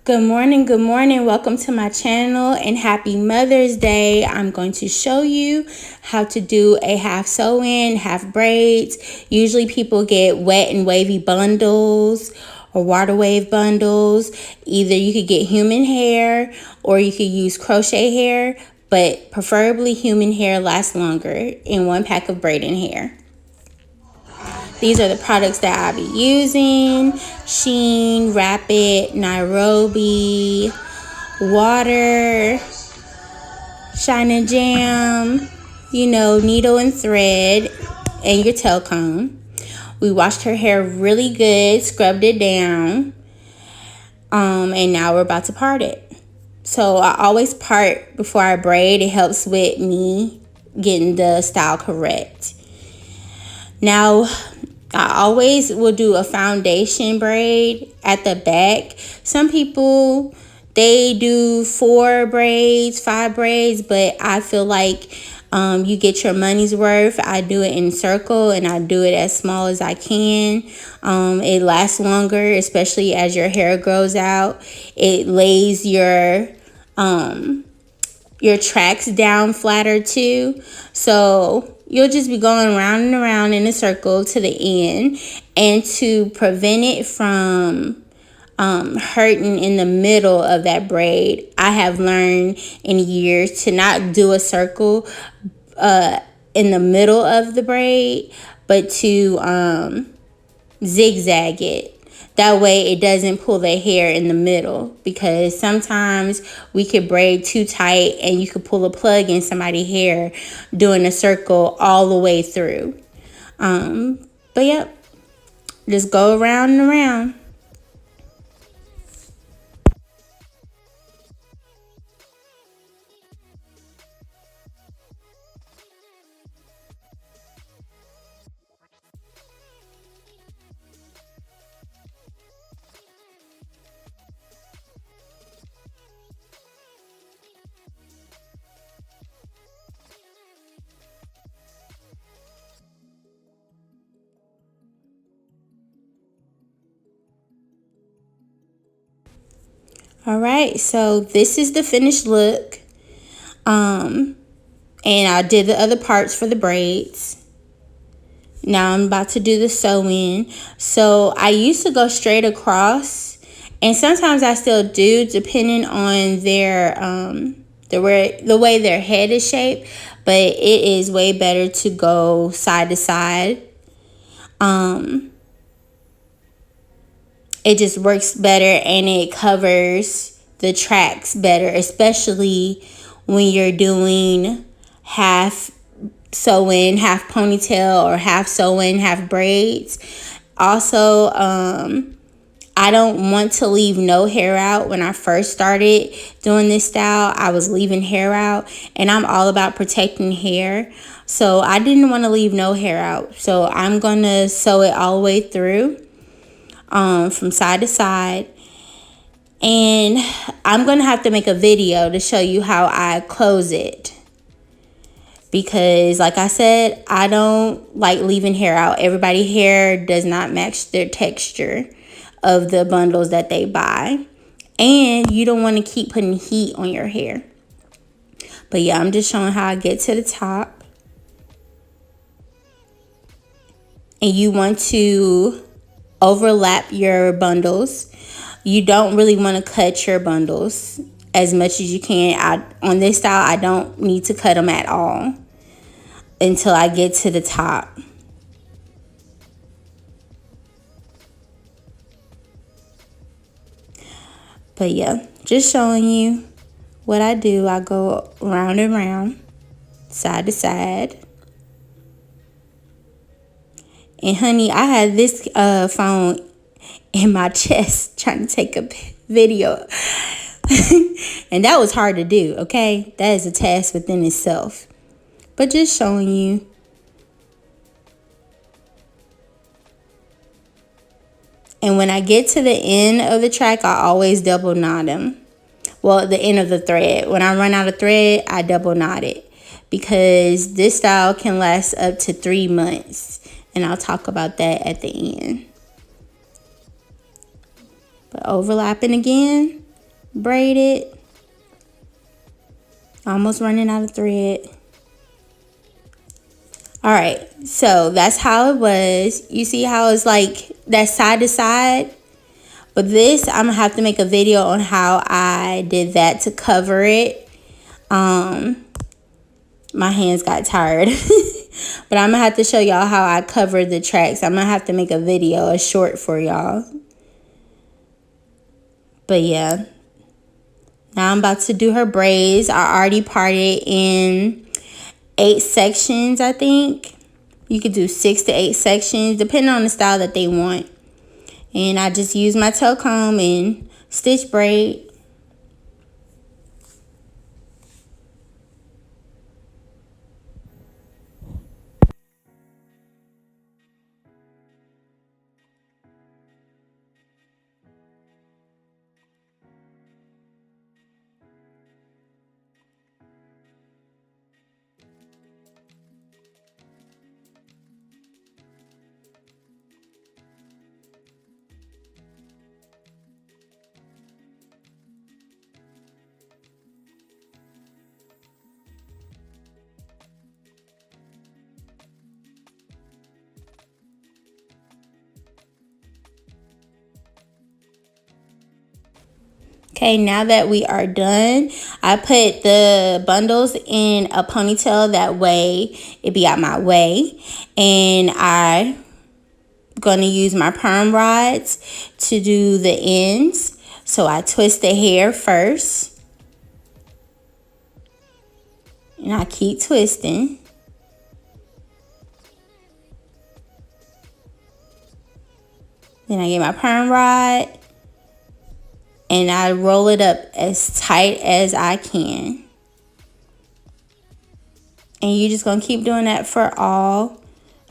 Good morning, welcome to my channel and happy Mother's Day. I'm going to show you how to do a half sew-in, half braids. Usually people get wet and wavy bundles or water wave bundles. Either you could get human hair or you could use crochet hair, but preferably human hair lasts longer in one pack of braiding hair. These are the products that I'll be using: Sheen, Rapid, Nairobi, water, Shine and Jam, needle and thread, and your tail comb. We washed her hair really good, scrubbed it down, and now we're about to part it. So I always part before I braid. It helps with me getting the style correct. Now, I always will do a foundation braid at the back. Some people, they do 4 braids, 5 braids, but I feel like you get your money's worth. I do it in circle and I do it as small as I can. It lasts longer, especially as your hair grows out. It lays your tracks down flatter too. So you'll just be going around and around in a circle to the end. And to prevent it from hurting in the middle of that braid, I have learned in years to not do a circle in the middle of the braid, but to zigzag it. That way it doesn't pull the hair in the middle, because sometimes we could braid too tight and you could pull a plug in somebody's hair doing a circle all the way through. But yep, just go around and around. All right, so this is the finished look. And I did the other parts for the braids. Now I'm about to do the sew-in. So I used to go straight across, and sometimes I still do, depending on their the way their head is shaped. But it is way better to go side to side. It just works better and it covers the tracks better, especially when you're doing half sew-in, half ponytail, or half sew-in, half braids. Also, I don't want to leave no hair out. When I first started doing this style, I was leaving hair out, and I'm all about protecting hair. So I didn't want to leave no hair out. So I'm going to sew it all the way through, from side to side. And I'm going to have to make a video to show you how I close it, because like I said, I don't like leaving hair out. Everybody's hair does not match their texture of the bundles that they buy, and you don't want to keep putting heat on your hair. But yeah, I'm just showing how I get to the top. And you want to overlap your bundles. You don't really want to cut your bundles as much as you can. On this style, I don't need to cut them at all until I get to the top. But yeah, just showing you what I do. I go round and round, side to side. And honey, I had this phone in my chest trying to take a video. And that was hard to do, okay? That is a task within itself. But just showing you. And when I get to the end of the track, I always double knot them. Well, the end of the thread. When I run out of thread, I double knot it, because this style can last up to 3 months. And I'll talk about that at the end. But overlapping again, braid it. Almost running out of thread. All right, so that's how it was. You see how it's like that side to side? But this, I'm gonna have to make a video on how I did that to cover it. My hands got tired. But I'm gonna have to show y'all how I covered the tracks. I'm gonna have to make a video, a short for y'all. But yeah. Now I'm about to do her braids. I already parted in 8 sections, I think. You could do 6 to 8 sections, depending on the style that they want. And I just use my toe comb and stitch braid. Okay, now that we are done, I put the bundles in a ponytail. That way it be out my way. And I'm gonna use my perm rods to do the ends. So I twist the hair first. And I keep twisting. Then I get my perm rod. And I roll it up as tight as I can. And you're just going to keep doing that for all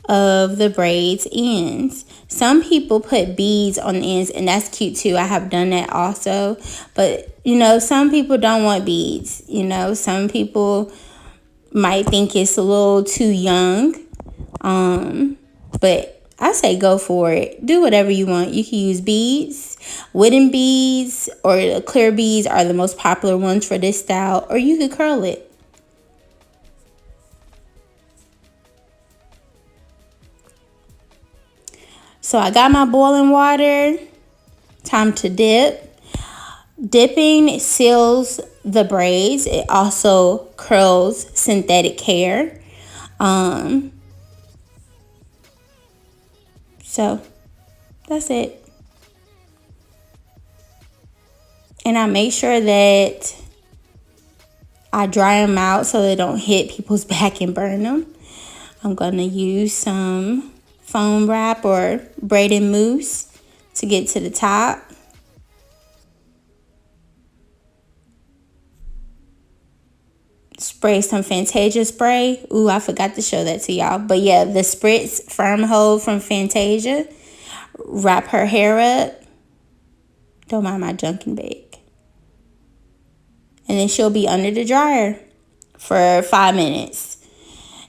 of the braids ends. Some people put beads on the ends, and that's cute too. I have done that also. But, you know, some people don't want beads. You know, some people might think it's a little too young. But I say go for it. Do whatever you want. You can use beads. Wooden beads or the clear beads are the most popular ones for this style. Or you could curl it. So I got my boiling water. Time to dip. Dipping seals the braids. It also curls synthetic hair. So that's it. And I make sure that I dry them out so they don't hit people's back and burn them. I'm going to use some foam wrap or braided mousse to get to the top. Spray some Fantasia spray. Ooh, I forgot to show that to y'all. But yeah, the Spritz Firm Hold from Fantasia. Wrap her hair up. Don't mind my junking bag. And then she'll be under the dryer for 5 minutes.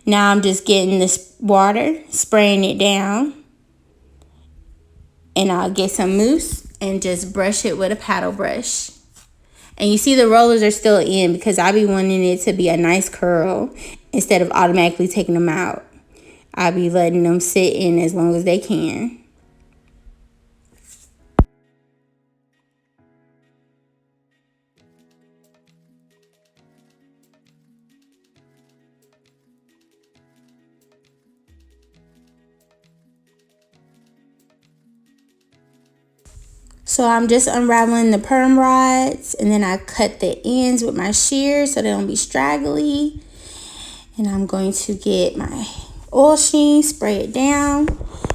Now I'm just getting this water, spraying it down. And I'll get some mousse and just brush it with a paddle brush. And you see the rollers are still in because I be wanting it to be a nice curl instead of automatically taking them out. I'll be letting them sit in as long as they can. So I'm just unraveling the perm rods, and then I cut the ends with my shears so they don't be straggly. And I'm going to get my oil sheen, spray it down.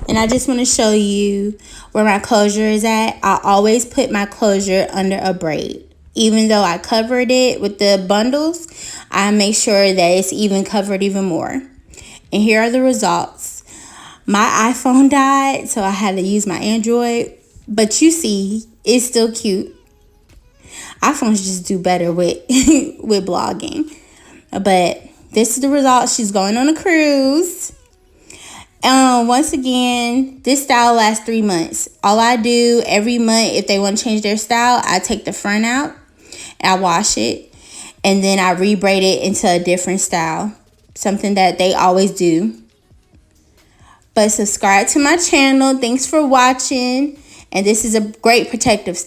And I just want to show you where my closure is at. I always put my closure under a braid. Even though I covered it with the bundles, I make sure that it's even covered even more. And here are the results. My iPhone died, so I had to use my Android. But you see, it's still cute. iPhones just do better with with blogging. But this is the result. She's going on a cruise. Once again, this style lasts 3 months. All I do every month, if they want to change their style, I take the front out I wash it, and then I re-braid it into a different style, something that they always do. But subscribe to my channel. Thanks for watching, and this is a great protective style.